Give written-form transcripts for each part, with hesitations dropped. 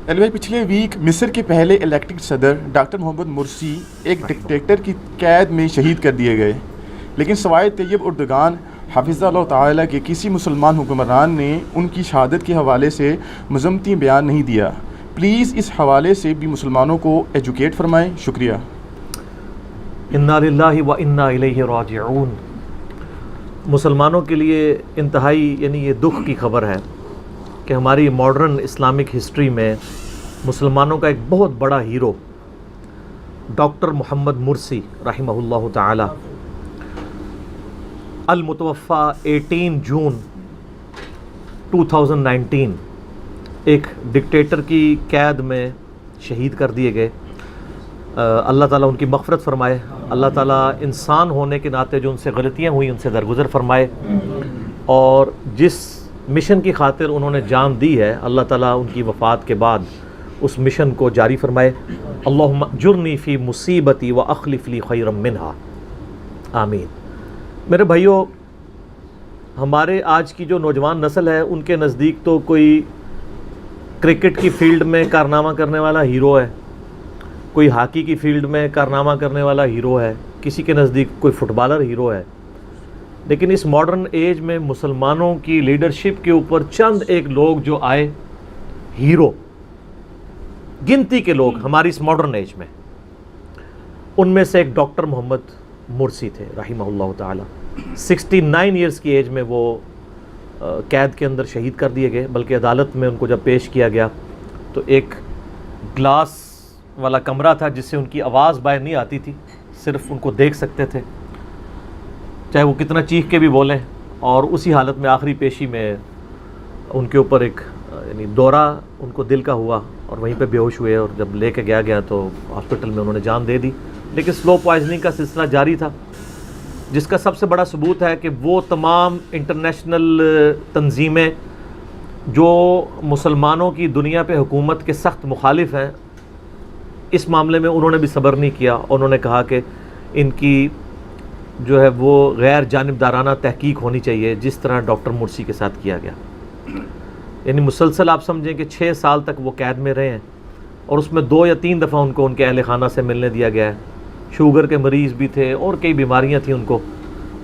بھائی پچھلے ویک مصر کے پہلے الیکٹڈ صدر ڈاکٹر محمد مرسی ایک ڈکٹیٹر کی قید میں شہید کر دیے گئے، لیکن سوائے طیب اردگان حافظ اللہ تعالیٰ کے کسی مسلمان حکمران نے ان کی شہادت کے حوالے سے مذمتی بیان نہیں دیا۔ پلیز اس حوالے سے بھی مسلمانوں کو ایجوکیٹ فرمائیں، شکریہ۔ انا للہ و انا الیہ راجعون۔ مسلمانوں کے لیے انتہائی یہ دکھ کی خبر ہے کہ ہماری ماڈرن اسلامک ہسٹری میں مسلمانوں کا ایک بہت بڑا ہیرو ڈاکٹر محمد مرسی رحمہ اللہ تعالی المتوفی 18 جون 2019 ایک ڈکٹیٹر کی قید میں شہید کر دیے گئے۔ اللہ تعالیٰ ان کی مغفرت فرمائے، اللہ تعالیٰ انسان ہونے کے ناطے جو ان سے غلطیاں ہوئیں ان سے درگزر فرمائے، اور جس مشن کی خاطر انہوں نے جان دی ہے اللہ تعالیٰ ان کی وفات کے بعد اس مشن کو جاری فرمائے۔ اللہم اجرنی فی مصیبتی و اخلف لی خیرا منہا، آمین۔ میرے بھائیوں، ہمارے آج کی جو نوجوان نسل ہے ان کے نزدیک تو کوئی کرکٹ کی فیلڈ میں کارنامہ کرنے والا ہیرو ہے، کوئی ہاکی کی فیلڈ میں کارنامہ کرنے والا ہیرو ہے، کسی کے نزدیک کوئی فٹ بالر ہیرو ہے، لیکن اس ماڈرن ایج میں مسلمانوں کی لیڈرشپ کے اوپر چند ایک لوگ جو آئے ہیرو، گنتی کے لوگ ہماری اس ماڈرن ایج میں، ان میں سے ایک ڈاکٹر محمد مرسی تھے رحمہ اللہ تعالی۔ 69 ایئرز کی ایج میں وہ قید کے اندر شہید کر دیے گئے، بلکہ عدالت میں ان کو جب پیش کیا گیا تو ایک گلاس والا کمرہ تھا جس سے ان کی آواز باہر نہیں آتی تھی، صرف ان کو دیکھ سکتے تھے چاہے وہ کتنا چیخ کے بھی بولیں، اور اسی حالت میں آخری پیشی میں ان کے اوپر ایک دورہ ان کو دل کا ہوا اور وہیں پہ بے ہوش ہوئے، اور جب لے کے گیا تو ہاسپٹل میں انہوں نے جان دے دی، لیکن سلو پوائزننگ کا سلسلہ جاری تھا، جس کا سب سے بڑا ثبوت ہے کہ وہ تمام انٹرنیشنل تنظیمیں جو مسلمانوں کی دنیا پہ حکومت کے سخت مخالف ہیں، اس معاملے میں انہوں نے بھی صبر نہیں کیا، انہوں نے کہا کہ ان کی جو ہے وہ غیر جانبدارانہ تحقیق ہونی چاہیے، جس طرح ڈاکٹر مرسی کے ساتھ کیا گیا۔ یعنی مسلسل آپ سمجھیں کہ 6 سال تک وہ قید میں رہے ہیں، اور اس میں 2 یا 3 دفعہ ان کو ان کے اہل خانہ سے ملنے دیا گیا ہے۔ شوگر کے مریض بھی تھے اور کئی بیماریاں تھیں، ان کو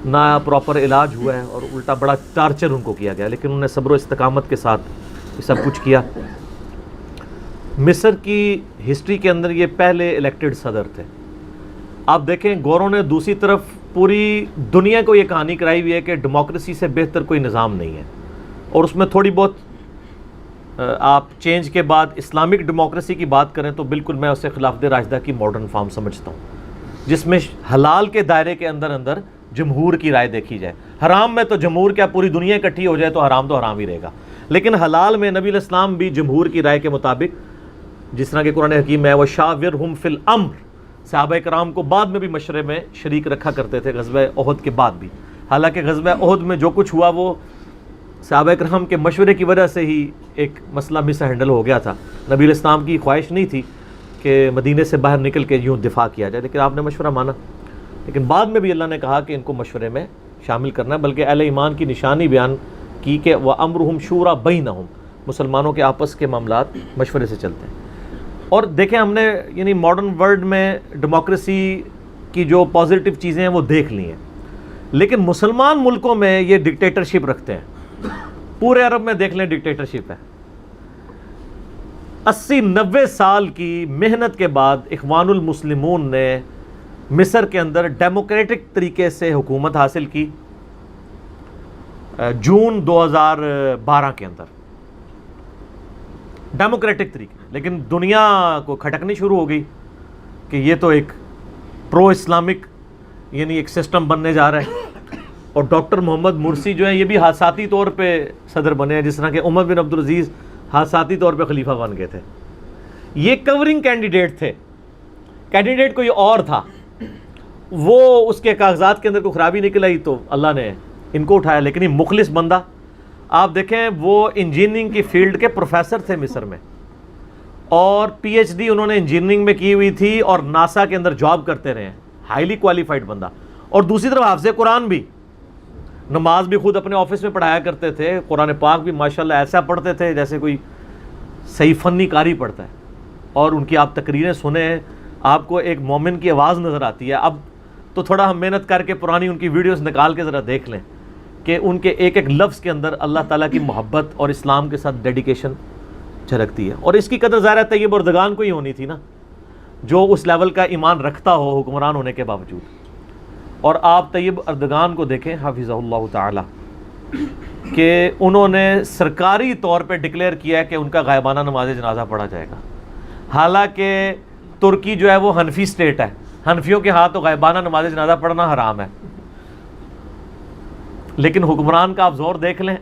نہ پراپر علاج ہوا ہے، اور الٹا بڑا ٹارچر ان کو کیا گیا، لیکن انہوں نے صبر و استقامت کے ساتھ یہ سب کچھ کیا۔ مصر کی ہسٹری کے اندر یہ پہلے الیکٹڈ صدر تھے۔ آپ دیکھیں گوروں نے دوسری طرف پوری دنیا کو یہ کہانی کرائی ہوئی ہے کہ ڈیموکریسی سے بہتر کوئی نظام نہیں ہے، اور اس میں تھوڑی بہت آپ چینج کے بعد اسلامک ڈیموکریسی کی بات کریں تو بالکل میں اسے خلافت راشدہ کی ماڈرن فارم سمجھتا ہوں، جس میں حلال کے دائرے کے اندر جمہور کی رائے دیکھی جائے۔ حرام میں تو جمہور کیا پوری دنیا اکٹھی ہو جائے تو حرام ہی رہے گا، لیکن حلال میں نبی علیہ السلام بھی جمہور کی رائے کے مطابق، جس طرح کہ قرآن حکیم ہے وَشَاوِرْهُمْ فِي الْأَمْرِ، صحابہ کرام کو بعد میں بھی مشورے میں شریک رکھا کرتے تھے، غزوہ احد کے بعد بھی۔ حالانکہ غزوہ احد میں جو کچھ ہوا وہ صحابہ کرام کے مشورے کی وجہ سے ہی ایک مسئلہ مس ہینڈل ہو گیا تھا۔ نبی علیہ السلام کی خواہش نہیں تھی کہ مدینے سے باہر نکل کے یوں دفاع کیا جائے، لیکن آپ نے مشورہ مانا، لیکن بعد میں بھی اللہ نے کہا کہ ان کو مشورے میں شامل کرنا ہے، بلکہ اہل ایمان کی نشانی بیان کی کہ وَأَمْرُهُمْ شُورَى بَيْنَهُمْ، مسلمانوں کے آپس کے معاملات مشورے سے چلتے ہیں۔ اور دیکھیں ہم نے ماڈرن ورلڈ میں ڈیموکریسی کی جو پازیٹیو چیزیں ہیں وہ دیکھ لی ہیں، لیکن مسلمان ملکوں میں یہ ڈکٹیٹرشپ رکھتے ہیں۔ پورے عرب میں دیکھ لیں ڈکٹیٹرشپ ہے۔ 80-90 سال کی محنت کے بعد اخوان المسلمون نے مصر کے اندر ڈیموکریٹک طریقے سے حکومت حاصل کی جون 2012 کے اندر، ڈیموکریٹک طریقے، لیکن دنیا کو کھٹکنی شروع ہو گئی کہ یہ تو ایک پرو اسلامک ایک سسٹم بننے جا رہا ہے، اور ڈاکٹر محمد مرسی جو ہیں یہ بھی حادثاتی طور پہ صدر بنے ہیں، جس طرح کہ عمر بن عبدالعزیز حادثاتی طور پہ خلیفہ بن گئے تھے۔ یہ کورنگ کینڈیڈیٹ تھے، کینڈیڈیٹ کوئی اور تھا، وہ اس کے کاغذات کے اندر کوئی خرابی نکل آئی تو اللہ نے ان کو اٹھایا، لیکن یہ مخلص بندہ آپ دیکھیں وہ انجینئرنگ کی فیلڈ کے پروفیسر تھے مصر میں، اور پی ایچ ڈی انہوں نے انجینئرنگ میں کی ہوئی تھی اور ناسا کے اندر جاب کرتے رہے ہیں، ہائیلی کوالیفائڈ بندہ۔ اور دوسری طرف حافظ قرآن بھی، نماز بھی خود اپنے آفس میں پڑھایا کرتے تھے، قرآن پاک بھی ماشاءاللہ ایسا پڑھتے تھے جیسے کوئی صحیح فنی کاری پڑتا ہے، اور ان کی آپ تقریریں سنیں، آپ کو ایک مومن کی آواز نظر آتی ہے۔ اب تو تھوڑا ہم محنت کر کے پرانی ان کی ویڈیوز نکال کے ذرا دیکھ لیں کہ ان کے ایک ایک لفظ کے اندر اللہ تعالیٰ کی محبت اور اسلام کے ساتھ ڈیڈیکیشن جھلکتی ہے۔ اور اس کی قدر ظاہر ہے طیب اردگان کو ہی ہونی تھی نا، جو اس لیول کا ایمان رکھتا ہو حکمران ہونے کے باوجود۔ اور آپ طیب اردگان کو دیکھیں حفظہ اللہ تعالی، کہ انہوں نے سرکاری طور پہ ڈکلیئر کیا ہے کہ ان کا غائبانہ نماز جنازہ پڑھا جائے گا، حالانکہ ترکی جو ہے وہ حنفی سٹیٹ ہے، حنفیوں کے ہاں تو غائبانہ نماز جنازہ پڑھنا حرام ہے، لیکن حکمران کا آپ زور دیکھ لیں،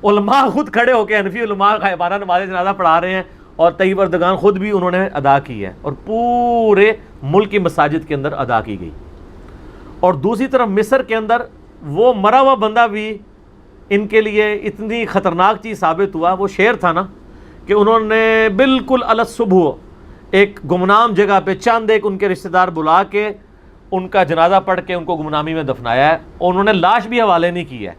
علماء خود کھڑے ہو کے حنفی علماء غائبانہ نماز جنازہ پڑھا رہے ہیں، اور طیب اردگان خود بھی انہوں نے ادا کی ہے، اور پورے ملک کی مساجد کے اندر ادا کی گئی۔ اور دوسری طرف مصر کے اندر وہ مرا ہوا بندہ بھی ان کے لیے اتنی خطرناک چیز ثابت ہوا، وہ شعر تھا نا کہ انہوں نے بالکل الصبح ایک گمنام جگہ پہ چند ایک ان کے رشتہ دار بلا کے ان کا جنازہ پڑھ کے ان کو گمنامی میں دفنایا ہے، اور انہوں نے لاش بھی حوالے نہیں کی ہے۔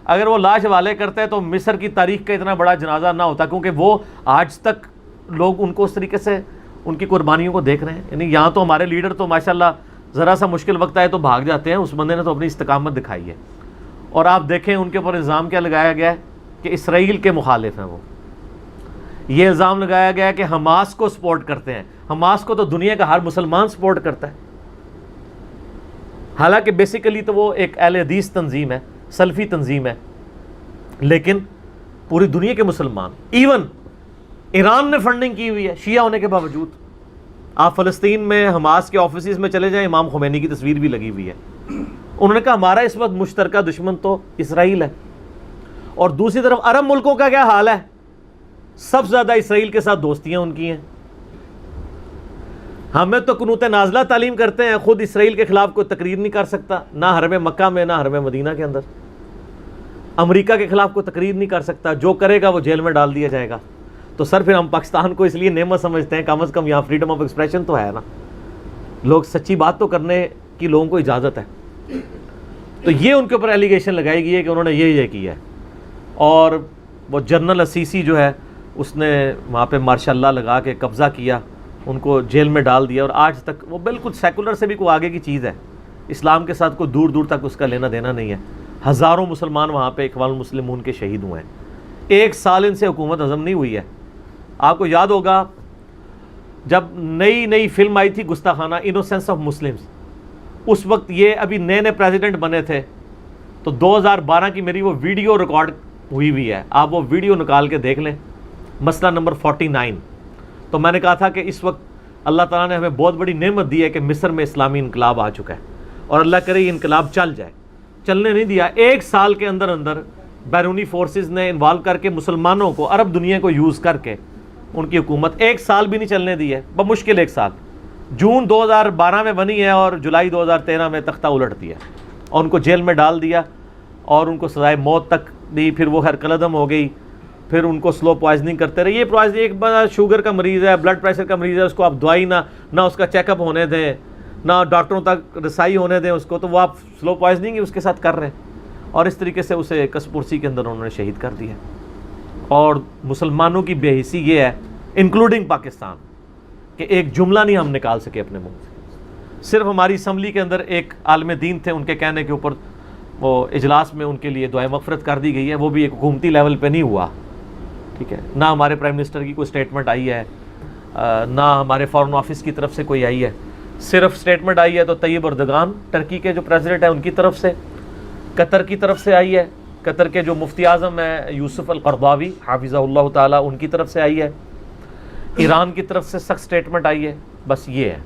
اگر وہ لاش حوالے کرتے تو مصر کی تاریخ کا اتنا بڑا جنازہ نہ ہوتا، کیونکہ وہ آج تک لوگ ان کو اس طریقے سے ان کی قربانیوں کو دیکھ رہے ہیں۔ یعنی یہاں تو ہمارے لیڈر تو ماشاءاللہ ذرا سا مشکل وقت آئے تو بھاگ جاتے ہیں، اس بندے نے تو اپنی استقامت دکھائی ہے۔ اور آپ دیکھیں ان کے اوپر الزام کیا لگایا گیا ہے کہ اسرائیل کے مخالف ہیں وہ، یہ الزام لگایا گیا ہے کہ حماس کو سپورٹ کرتے ہیں۔ حماس کو تو دنیا کا ہر مسلمان سپورٹ کرتا ہے، حالانکہ بیسیکلی تو وہ ایک اہل حدیث تنظیم ہے، سلفی تنظیم ہے، لیکن پوری دنیا کے مسلمان، ایون ایران نے فنڈنگ کی ہوئی ہے شیعہ ہونے کے باوجود۔ آپ فلسطین میں حماس کے آفیسز میں چلے جائیں، امام خمینی کی تصویر بھی لگی ہوئی ہے۔ انہوں نے کہا ہمارا اس وقت مشترکہ دشمن تو اسرائیل ہے۔ اور دوسری طرف عرب ملکوں کا کیا حال ہے؟ سب سے زیادہ اسرائیل کے ساتھ دوستیاں ان کی ہیں۔ ہمیں تو قنوت نازلہ تعلیم کرتے ہیں، خود اسرائیل کے خلاف کوئی تقریر نہیں کر سکتا، نہ حرم مکہ میں نہ حرم مدینہ کے اندر۔ امریکہ کے خلاف کوئی تقریر نہیں کر سکتا، جو کرے گا وہ جیل میں ڈال دیا جائے گا۔ تو سر پھر ہم پاکستان کو اس لیے نعمت سمجھتے ہیں، کم از کم یہاں فریڈم آف ایکسپریشن تو ہے نا، لوگ سچی بات تو کرنے کی لوگوں کو اجازت ہے۔ تو یہ ان کے اوپر ایلیگیشن لگائی گئی ہے کہ انہوں نے یہ کیا ہے۔ اور وہ جنرل السیسی جو ہے اس نے وہاں پہ ماشاء اللہ لگا کے قبضہ کیا، ان کو جیل میں ڈال دیا، اور آج تک وہ بالکل سیکولر سے بھی کوئی آگے کی چیز ہے، اسلام کے ساتھ کوئی دور دور تک اس کا لینا دینا نہیں ہے۔ ہزاروں مسلمان وہاں پہ اخوان المسلمون کے شہید ہوئے ہیں، 1 سال ان سے حکومت ہضم نہیں ہوئی ہے۔ آپ کو یاد ہوگا جب نئی فلم آئی تھی گستاخانہ انوسینس آف مسلمز، اس وقت یہ ابھی نئے پریزیڈنٹ بنے تھے، تو 2012 کی میری وہ ویڈیو ریکارڈ ہوئی ہے، آپ وہ ویڈیو نکال کے دیکھ لیں، مسئلہ نمبر 49۔ تو میں نے کہا تھا کہ اس وقت اللہ تعالیٰ نے ہمیں بہت بڑی نعمت دی ہے کہ مصر میں اسلامی انقلاب آ چکا ہے، اور اللہ کرے یہ انقلاب چل جائے۔ چلنے نہیں دیا، 1 سال کے اندر بیرونی فورسز نے انوالو کر کے مسلمانوں کو، عرب دنیا کو یوز کر کے ان کی حکومت 1 سال بھی نہیں چلنے دی ہے، بمشکل 1 سال۔ جون 2012 میں بنی ہے اور جولائی 2013 میں تختہ الٹ دیا، اور ان کو جیل میں ڈال دیا، اور ان کو سزائے موت تک دی۔ پھر وہ ہر قلعدم ہو گئی، پھر ان کو سلو پوائزننگ کرتے رہے۔ یہ پوائزننگ، ایک بندہ شوگر کا مریض ہے، بلڈ پریشر کا مریض ہے، اس کو آپ دوائی نہ اس کا چیک اپ ہونے دیں، نہ ڈاکٹروں تک رسائی ہونے دیں اس کو، تو وہ آپ سلو پوائزننگ ہی اس کے ساتھ کر رہے ہیں، اور اس طریقے سے اسے کسپرسی کے اندر انہوں نے شہید کر دیا۔ اور مسلمانوں کی بے حسی یہ ہے، انکلوڈنگ پاکستان، کہ ایک جملہ نہیں ہم نکال سکے اپنے منہ سے۔ صرف ہماری اسمبلی کے اندر ایک عالم دین تھے، ان کے کہنے کے اوپر وہ اجلاس میں ان کے لیے دعائے مغفرت کر دی گئی ہے، وہ بھی ایک حکومتی لیول پہ نہیں ہوا، ٹھیک ہے، نہ ہمارے پرائم منسٹر کی کوئی سٹیٹمنٹ آئی ہے، نہ ہمارے فارن آفس کی طرف سے کوئی آئی ہے۔ صرف سٹیٹمنٹ آئی ہے تو طیب اردگان ٹرکی کے جو پریزیڈنٹ ہیں ان کی طرف سے، قطر کی طرف سے آئی ہے، قطر کے جو مفتی اعظم ہیں یوسف القرضاوی حافظہ اللہ تعالیٰ، ان کی طرف سے آئی ہے، ایران کی طرف سے سخت سٹیٹمنٹ آئی ہے، بس یہ ہے۔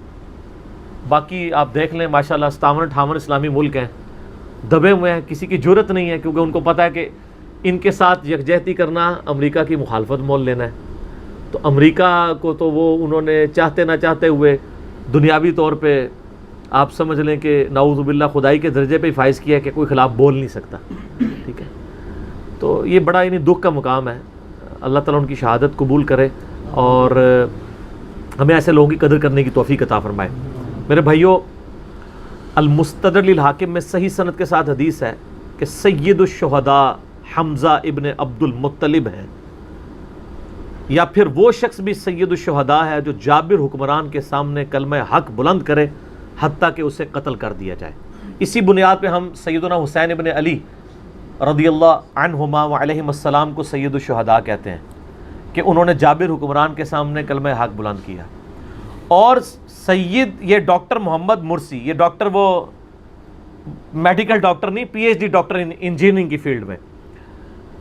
باقی آپ دیکھ لیں ماشاءاللہ 57-58 اسلامی ملک ہیں، دبے ہوئے ہیں، کسی کی جرت نہیں ہے، کیونکہ ان کو پتہ ہے کہ ان کے ساتھ یکجہتی کرنا امریکہ کی مخالفت مول لینا ہے۔ تو امریکہ کو تو وہ انہوں نے چاہتے نہ چاہتے ہوئے دنیاوی طور پہ آپ سمجھ لیں کہ نعوذ باللہ خدائی کے درجے پہ ہی فائز کیا ہے کہ کوئی خلاف بول نہیں سکتا، ٹھیک ہے۔ تو یہ بڑا یعنی دکھ کا مقام ہے۔ اللہ تعالیٰ ان کی شہادت قبول کرے اور ہمیں ایسے لوگوں کی قدر کرنے کی توفیق عطا فرمائے۔ میرے بھائیوں، المستدرک للحاکم میں صحیح سند کے ساتھ حدیث ہے کہ سید الشہداء حمزہ ابن عبد المطلب ہیں، یا پھر وہ شخص بھی سید الشہداء ہے جو جابر حکمران کے سامنے کلمہ حق بلند کرے حتیٰ کہ اسے قتل کر دیا جائے. اسی بنیاد پہ ہم سیدنا حسین ابن علی رضی اللہ عنہما وعلیہم السلام کو سید الشہداء کہتے ہیں کہ انہوں نے جابر حکمران کے سامنے کلمہ حق بلند کیا. اور سید یہ ڈاکٹر محمد مرسی، یہ ڈاکٹر وہ میڈیکل ڈاکٹر نہیں، P H D doctor engineering کی فیلڈ میں،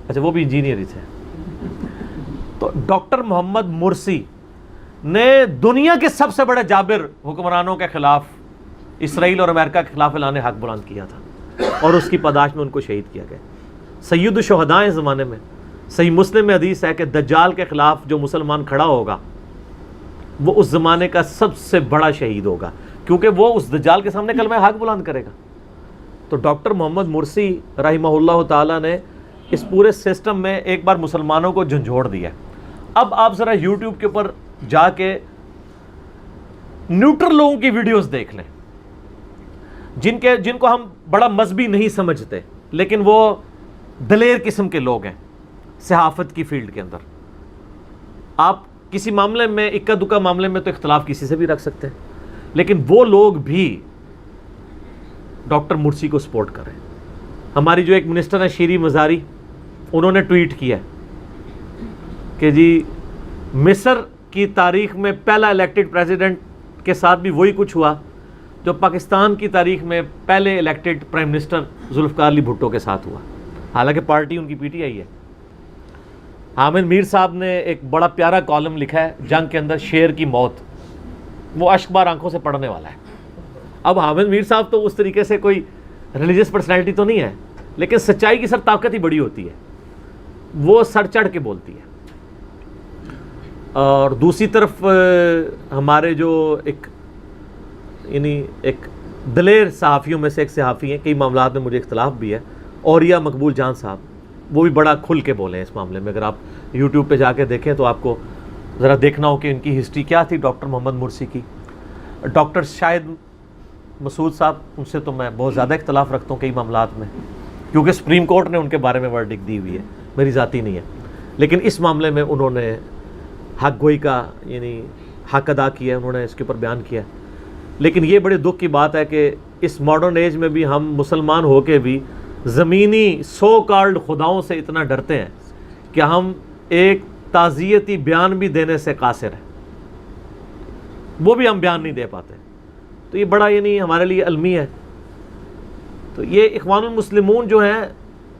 اچھا وہ بھی انجینئر ہی تھے. تو ڈاکٹر محمد مرسی نے دنیا کے سب سے بڑے جابر حکمرانوں کے خلاف، اسرائیل اور امریکہ کے خلاف اعلان حق بلند کیا تھا اور اس کی پاداش میں ان کو شہید کیا گیا. سید الشہداء اس زمانے میں صحیح مسلم میں حدیث ہے کہ دجال کے خلاف جو مسلمان کھڑا ہوگا وہ اس زمانے کا سب سے بڑا شہید ہوگا، کیونکہ وہ اس دجال کے سامنے کلمہ حق بلند کرے گا. تو ڈاکٹر محمد مرسی رحمہ اللہ تعالیٰ نے اس پورے سسٹم میں ایک بار مسلمانوں کو جھنجھوڑ دیا. اب آپ ذرا یوٹیوب کے اوپر جا کے نیوٹرل لوگوں کی ویڈیوز دیکھ لیں، جن کو ہم بڑا مذہبی نہیں سمجھتے لیکن وہ دلیر قسم کے لوگ ہیں صحافت کی فیلڈ کے اندر. آپ کسی معاملے میں اکا دکا معاملے میں تو اختلاف کسی سے بھی رکھ سکتے ہیں، لیکن وہ لوگ بھی ڈاکٹر مرسی کو سپورٹ کریں. ہماری جو ایک منسٹر ہیں شیری مزاری، انہوں نے ٹویٹ کیا کہ جی مصر کی تاریخ میں پہلا الیکٹڈ پریزیڈنٹ کے ساتھ بھی وہی کچھ ہوا جو پاکستان کی تاریخ میں پہلے elected prime minister Zulfiqar Ali Bhutto کے ساتھ ہوا. حالانکہ پارٹی ان کی پی ٹی آئی ہے. حامد میر صاحب نے ایک بڑا پیارا کالم لکھا ہے جنگ کے اندر شیر کی موت، وہ اشک بار آنکھوں سے پڑھنے والا ہے. اب حامد میر صاحب تو اس طریقے سے کوئی ریلیجیس پرسنالٹی تو نہیں ہے، لیکن سچائی کی سر طاقت ہی بڑی ہوتی ہے، وہ سر چڑھ کے بولتی ہے. اور دوسری طرف ہمارے جو ایک دلیر صحافیوں میں سے ایک صحافی ہیں، کئی معاملات میں مجھے اختلاف بھی ہے، اوریا مقبول جان صاحب، وہ بھی بڑا کھل کے بولے ہیں اس معاملے میں. اگر آپ یوٹیوب پہ جا کے دیکھیں تو آپ کو ذرا دیکھنا ہو کہ ان کی ہسٹری کیا تھی ڈاکٹر محمد مرسی کی. ڈاکٹر شاہد مسعود صاحب، ان سے تو میں بہت زیادہ اختلاف رکھتا ہوں کئی معاملات میں، کیونکہ سپریم کورٹ نے ان کے بارے میں ورڈکٹ دی ہوئی ہے، میری ذاتی نہیں ہے. لیکن اس معاملے میں انہوں نے حق گوئی کا حق ادا کیا، انہوں نے اس کے اوپر بیان کیا. لیکن یہ بڑے دکھ کی بات ہے کہ اس ماڈرن ایج میں بھی ہم مسلمان ہو کے بھی زمینی سو کالڈ خداؤں سے اتنا ڈرتے ہیں کہ ہم ایک تعزیتی بیان بھی دینے سے قاصر ہیں، وہ بھی ہم بیان نہیں دے پاتے. تو یہ بڑا ہمارے لیے المی ہے. تو یہ اخوان المسلمون جو ہیں،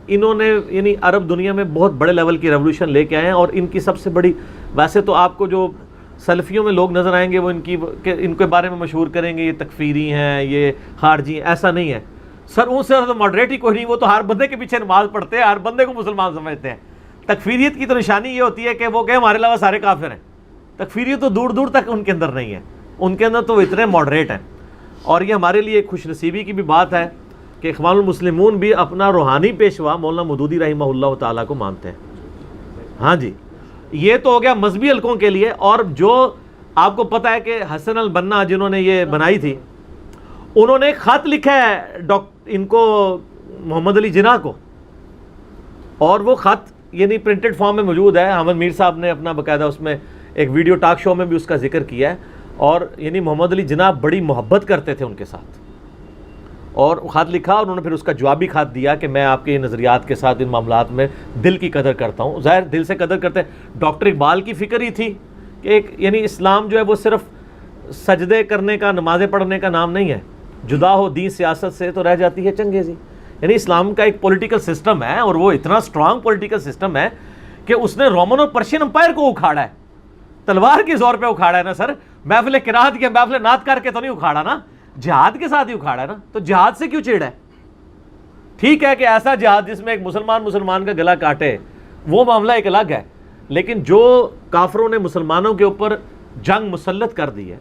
انہوں نے عرب دنیا میں بہت بڑے لیول کی ریولوشن لے کے آئے ہیں. اور ان کی سب سے بڑی، ویسے تو آپ کو جو سلفیوں میں لوگ نظر آئیں گے وہ ان کے بارے میں مشہور کریں گے یہ تکفیری ہیں، یہ خارجی ہیں. ایسا نہیں ہے سر، ان سے تو ماڈریٹ ہی کوئی نہیں. وہ تو ہر بندے کے پیچھے نماز پڑھتے ہیں، ہر بندے کو مسلمان سمجھتے ہیں. تکفیریت کی تو نشانی یہ ہوتی ہے کہ وہ کہ ہمارے علاوہ سارے کافر ہیں. تکفیریت تو دور دور تک ان کے اندر نہیں ہے، ان کے اندر تو وہ اتنے ماڈریٹ ہیں. اور یہ ہمارے لیے ایک خوش نصیبی کی بھی بات ہے کہ اخوان المسلمون بھی اپنا روحانی پیشوا مولانا مودودی رحمہ اللہ تعالیٰ کو مانتے ہیں. ہاں جی، یہ تو ہو گیا مذہبی حلقوں کے لیے. اور جو آپ کو پتہ ہے کہ حسن البنا جنہوں نے یہ بنائی تھی، انہوں نے ایک خط لکھا ہے ان کو محمد علی جناح کو، اور وہ خط پرنٹڈ فارم میں موجود ہے. حامد میر صاحب نے اپنا باقاعدہ اس میں ایک ویڈیو ٹاک شو میں بھی اس کا ذکر کیا ہے. اور محمد علی جناح بڑی محبت کرتے تھے ان کے ساتھ، اور خط لکھا اور انہوں نے پھر اس کا جوابی خط دیا کہ میں آپ کے نظریات کے ساتھ ان معاملات میں دل کی قدر کرتا ہوں. ظاہر دل سے قدر کرتے ہیں. ڈاکٹر اقبال کی فکر ہی تھی کہ ایک اسلام جو ہے وہ صرف سجدے کرنے کا، نمازیں پڑھنے کا نام نہیں ہے. جدا ہو دین سیاست سے تو رہ جاتی ہے چنگیزی. اسلام کا ایک پولیٹیکل سسٹم ہے، اور وہ اتنا اسٹرانگ پولیٹیکل سسٹم ہے کہ اس نے رومن اور پرشین امپائر کو اکھاڑا ہے. تلوار کے زور پہ اکھاڑا ہے نا سر، محفل قرات کے محفل نعت کر کے تو نہیں اکھاڑا نا، جہاد کے ساتھ ہی اکھاڑا ہے نا. تو جہاد سے کیوں چیڑا ہے؟ ٹھیک ہے کہ ایسا جہاد جس میں ایک مسلمان کا گلا کاٹے، وہ معاملہ ایک الگ ہے. لیکن جو کافروں نے مسلمانوں کے اوپر جنگ مسلط کر دی ہے،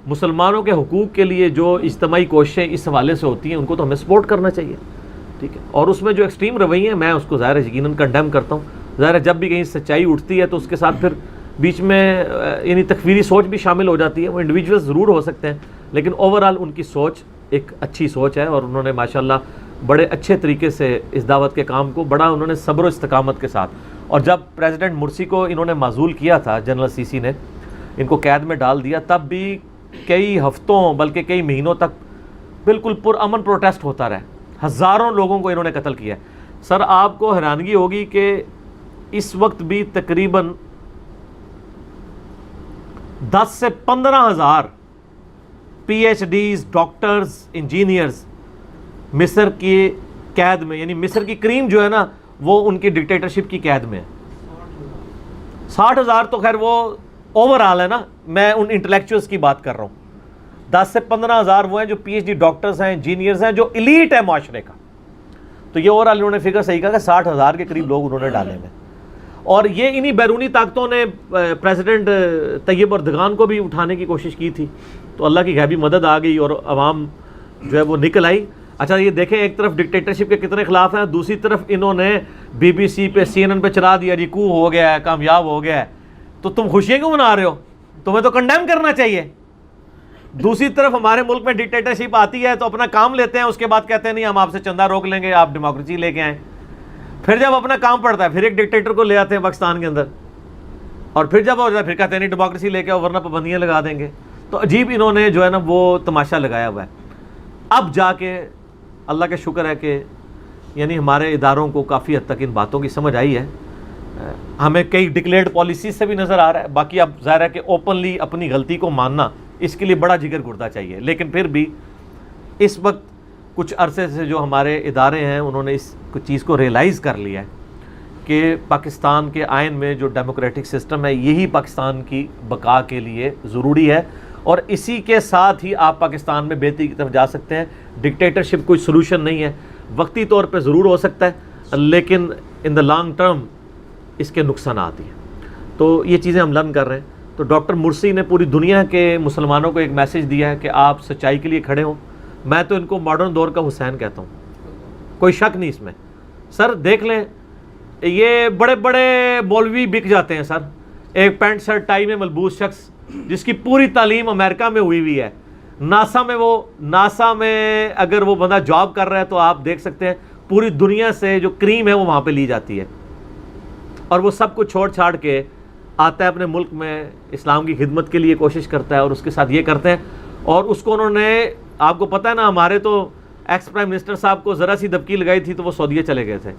مسلمانوں کے حقوق کے لیے جو اجتماعی کوششیں اس حوالے سے ہوتی ہیں، ان کو تو ہمیں سپورٹ کرنا چاہیے. ٹھیک ہے. اور اس میں جو ایکسٹریم رویے ہیں، میں اس کو ظاہر یقیناً کنڈیم کرتا ہوں. ظاہر جب بھی کہیں سچائی اٹھتی ہے تو اس کے ساتھ پھر بیچ میں تکفیری سوچ بھی شامل ہو جاتی ہے. وہ انڈیویجول ضرور ہو سکتے ہیں، لیکن اوورآل ان کی سوچ ایک اچھی سوچ ہے. اور انہوں نے ماشاءاللہ بڑے اچھے طریقے سے اس دعوت کے کام کو انہوں نے صبر و استقامت کے ساتھ اور جب پریزیڈنٹ مرسی کو انہوں نے معزول کیا تھا، جنرل سیسی نے ان کو قید میں ڈال دیا، تب بھی کئی ہفتوں بلکہ کئی مہینوں تک بالکل پرامن پروٹیسٹ ہوتا رہا، ہزاروں لوگوں کو انہوں نے قتل کیا۔ سر آپ کو حیرانگی ہوگی کہ اس وقت بھی تقریباً 10 سے 15 ہزار P H Ds, doctors, engineers مصر کی قید میں، یعنی مصر کی کریم جو ہے نا وہ ان کی ڈکٹیٹرشپ کی قید میں ہے۔ 60,000 تو خیر وہ اوور آل ہے نا، میں ان انٹلیکچوئلس کی بات کر رہا ہوں۔ 10 سے 15,000 وہ ہیں جو پی ایچ ڈی ڈاکٹرز ہیں، انجینئرز ہیں، جو ایلیٹ ہے معاشرے کا۔ تو یہ اوور آل انہوں نے فگر صحیح کہا کہ 60,000 کے قریب لوگ انہوں نے ڈالے ہیں، اور یہ انہی بیرونی طاقتوں نے پریزیڈنٹ طیب اردگان کو بھی اٹھانے کی کوشش کی تھی، تو اللہ کی غیبی مدد آ گئی اور عوام جو ہے وہ نکل آئی۔ اچھا یہ دیکھیں، ایک طرف ڈکٹیٹرشپ کے کتنے خلاف ہیں، دوسری طرف انہوں نے بی بی سی پہ، سی این این پہ چلا دیا جی کو ہو گیا ہے، کامیاب ہو گیا ہے، تو تم خوشیاں کیوں منا رہے ہو؟ تمہیں تو کنڈیم کرنا چاہیے۔ دوسری طرف ہمارے ملک میں ڈکٹیٹرشپ آتی ہے تو اپنا کام لیتے ہیں، اس کے بعد کہتے ہیں نہیں ہم آپ سے چندہ روک لیں گے، آپ ڈیموکریسی لے کے آئیں۔ پھر جب اپنا کام پڑتا ہے پھر ایک ڈکٹیٹر کو لے آتے ہیں پاکستان کے اندر، اور پھر جب ہو جاتا ہے پھر کہتے ہیں نہیں ڈیموکریسی لے کے آؤ ورنہ پابندیاں لگا دیں گے۔ تو عجیب انہوں نے جو ہے نا وہ تماشا لگایا ہوا ہے۔ اب جا کے اللہ کا شکر ہے کہ یعنی ہمارے اداروں کو کافی حد تک ان باتوں کی سمجھ آئی ہے، ہمیں کئی ڈکلیئرڈ پالیسیز سے بھی نظر آ رہا ہے۔ باقی اب ظاہر ہے کہ اوپنلی اپنی غلطی کو ماننا اس کے لیے بڑا جگر گردہ چاہیے، لیکن پھر بھی اس وقت کچھ عرصے سے جو ہمارے ادارے ہیں انہوں نے اس چیز کو ریئلائز کر لیا ہے کہ پاکستان کے آئین میں جو ڈیموکریٹک سسٹم ہے یہی پاکستان کی بقا کے لیے ضروری ہے، اور اسی کے ساتھ ہی آپ پاکستان میں بہتری کی طرف جا سکتے ہیں۔ ڈکٹیٹرشپ کوئی سلوشن نہیں ہے، وقتی طور پہ ضرور ہو سکتا ہے لیکن ان دا لانگ ٹرم اس کے نقصانات ہیں۔ تو یہ چیزیں ہم لرن کر رہے ہیں۔ تو ڈاکٹر مرسی نے پوری دنیا کے مسلمانوں کو ایک میسج دیا ہے کہ آپ سچائی کے لیے کھڑے ہوں۔ میں تو ان کو ماڈرن دور کا حسین کہتا ہوں، کوئی شک نہیں اس میں۔ سر دیکھ لیں، یہ بڑے بڑے مولوی بک جاتے ہیں سر، ایک پینٹ شرٹ ٹائی میں ملبوس شخص جس کی پوری تعلیم امریکہ میں ہوئی ہے، ناسا میں اگر وہ بندہ جاب کر رہا ہے تو آپ دیکھ سکتے ہیں پوری دنیا سے جو کریم ہے وہ وہاں پہ لی جاتی ہے، اور وہ سب کچھ چھوڑ چھاڑ کے آتا ہے اپنے ملک میں، اسلام کی خدمت کے لیے کوشش کرتا ہے، اور اس کے ساتھ یہ کرتے ہیں۔ اور اس کو انہوں نے، آپ کو پتہ ہے نا، ہمارے تو ایکس پرائم منسٹر صاحب کو ذرا سی دبکی لگائی تھی تو وہ سعودیہ چلے گئے تھے۔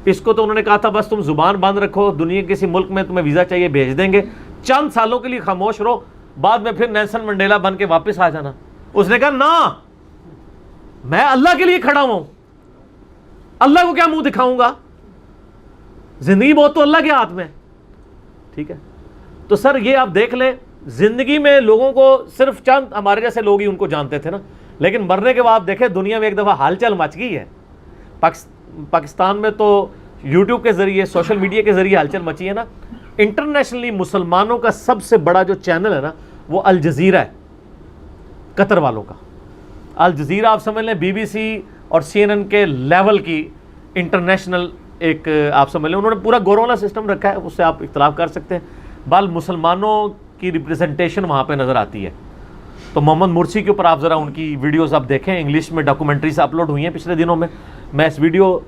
اس کو تو انہوں نے کہا تھا بس تم زبان بند رکھو، دنیا کے کسی ملک میں تمہیں ویزا چاہیے بھیج دیں گے، چند سالوں کے لیے خاموش رہو، بعد میں پھر نیلسن منڈیلا بن کے واپس آ جانا۔ اس نے کہا نا، میں اللہ کے لیے کھڑا ہوں، اللہ کو کیا منہ دکھاؤں گا، زندگی بہت تو اللہ کے ہاتھ میں، ٹھیک ہے۔ تو سر یہ آپ دیکھ لیں، زندگی میں لوگوں کو صرف چند ہمارے جیسے لوگ ہی ان کو جانتے تھے نا، لیکن مرنے کے بعد دیکھیں دنیا میں ایک دفعہ ہال چال مچ گئی ہے۔ پاکستان میں تو یوٹیوب کے ذریعے، سوشل میڈیا کے ذریعے ہلچل مچی ہے نا۔ انٹرنیشنلی مسلمانوں کا سب سے بڑا جو چینل ہے نا وہ الجزیرہ ہے، قطر والوں کا۔ الجزیرہ آپ سمجھ لیں بی بی سی اور سی این این کے لیول کی انٹرنیشنل ایک، آپ سمجھ لیں انہوں نے پورا گورولا سسٹم رکھا ہے، اس سے آپ اختلاف کر سکتے ہیں، بال مسلمانوں کی ریپریزنٹیشن وہاں پہ نظر آتی ہے۔ تو محمد مرسی کے اوپر آپ ذرا ان کی ویڈیوز آپ دیکھیں، انگلش میں ڈاکومنٹریز اپلوڈ ہوئی ہیں پچھلے دنوں میں۔ میں اس ویڈیو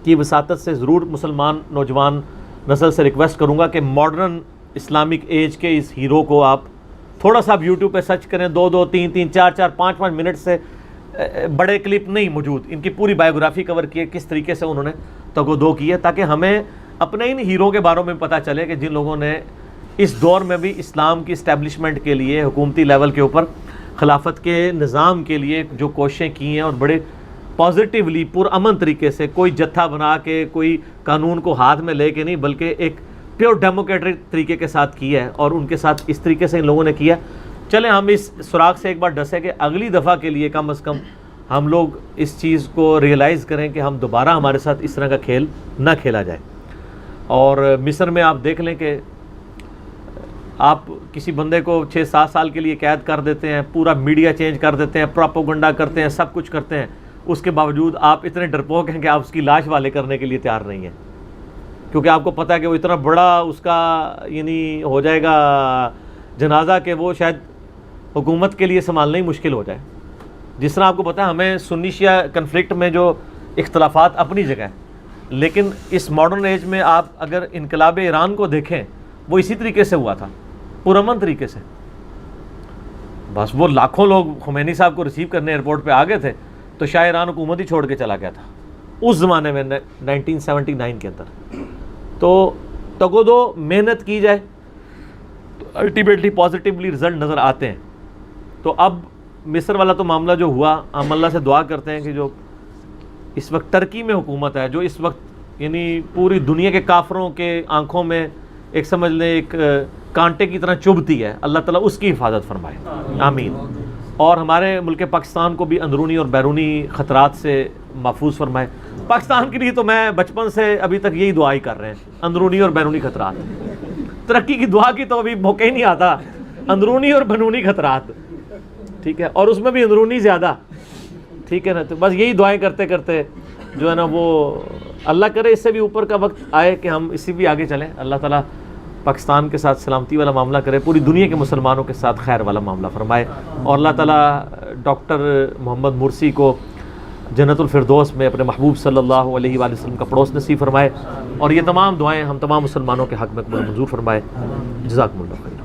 کی وساطت سے ضرور مسلمان نوجوان نسل سے ریکویسٹ کروں گا کہ ماڈرن اسلامک ایج کے اس ہیرو کو آپ تھوڑا سا یوٹیوب پہ سرچ کریں، 2 3 4 5 منٹ سے بڑے کلپ نہیں موجود، ان کی پوری بایوگرافی کور کی ہے، کس طریقے سے انہوں نے تگودو کی ہے، تاکہ ہمیں اپنے ان ہیرو کے بارے میں پتہ چلے کہ جن لوگوں نے اس دور میں بھی اسلام کی اسٹیبلشمنٹ کے لیے حکومتی لیول کے اوپر خلافت کے نظام کے لیے جو کوششیں کی ہیں، اور بڑے پازیٹیولی پرامن طریقے سے، کوئی جتھا بنا کے، کوئی قانون کو ہاتھ میں لے کے نہیں، بلکہ ایک پیور ڈیموکریٹک طریقے کے ساتھ کیا ہے، اور ان کے ساتھ اس طریقے سے ان لوگوں نے کیا۔ چلیں ہم اس سراغ سے ایک بار ڈسے کہ اگلی دفعہ کے لیے کم از کم ہم لوگ اس چیز کو ریئلائز کریں کہ ہم دوبارہ ہمارے ساتھ اس طرح کا کھیل نہ کھیلا جائے۔ اور مصر میں آپ دیکھ لیں کہ آپ کسی بندے کو 6-7 سال کے لیے قید کر دیتے ہیں، پورا میڈیا چینج کر دیتے ہیں، پروپیگنڈا کرتے ہیں، سب کچھ کرتے ہیں، اس کے باوجود آپ اتنے ڈرپوک ہیں کہ آپ اس کی لاش والے کرنے کے لیے تیار نہیں ہیں، کیونکہ آپ کو پتہ ہے کہ وہ اتنا بڑا اس کا یعنی ہو جائے گا جنازہ کہ وہ شاید حکومت کے لیے سنبھالنا ہی مشکل ہو جائے۔ جس طرح آپ کو پتہ ہے ہمیں سنی شیعہ کنفلکٹ میں جو اختلافات اپنی جگہ ہے، لیکن اس ماڈرن ایج میں آپ اگر انقلاب ایران کو دیکھیں وہ اسی طریقے سے ہوا تھا، پرامن طریقے سے. بس وہ لاکھوں لوگ خمینی صاحب کو ریسیو کرنے ایئرپورٹ پہ آ گئے تھے تو شاہ ایران حکومت ہی چھوڑ کے چلا گیا تھا اس زمانے میں 1979 کے اندر. تو تگودو محنت کی جائے تو الٹیمیٹلی پازیٹیولی رزلٹ نظر آتے ہیں. تو اب مصر والا تو معاملہ جو ہوا، ہم اللہ سے دعا کرتے ہیں کہ جو اس وقت ترکی میں حکومت ہے، جو اس وقت یعنی پوری دنیا کے کافروں کے آنکھوں میں ایک سمجھ لیں ایک کانٹے کی طرح چبھتی ہے، اللہ تعالیٰ اس کی حفاظت فرمائے، آمین. اور ہمارے ملک پاکستان کو بھی اندرونی اور بیرونی خطرات سے محفوظ فرمائے. پاکستان کے لیے تو میں بچپن سے ابھی تک یہی دعا ہی کر رہے ہیں، اندرونی اور بیرونی خطرات. ترقی کی دعا کی تو ابھی موقع ہی نہیں آتا، اندرونی اور بیرونی خطرات، ٹھیک ہے، اور اس میں بھی اندرونی زیادہ، ٹھیک ہے نا. تو بس یہی دعائیں کرتے کرتے جو ہے نا وہ اللہ کرے اس سے بھی اوپر کا وقت آئے کہ ہم اسی بھی آگے چلیں. اللہ تعالیٰ پاکستان کے ساتھ سلامتی والا معاملہ کرے، پوری دنیا کے مسلمانوں کے ساتھ خیر والا معاملہ فرمائے. اور اللہ تعالیٰ ڈاکٹر محمد مرسی کو جنت الفردوس میں اپنے محبوب صلی اللہ علیہ وآلہ وسلم کا پڑوس نصیب فرمائے. اور یہ تمام دعائیں ہم تمام مسلمانوں کے حق میں قبول منظور فرمائے. جزاکم اللہ خیر.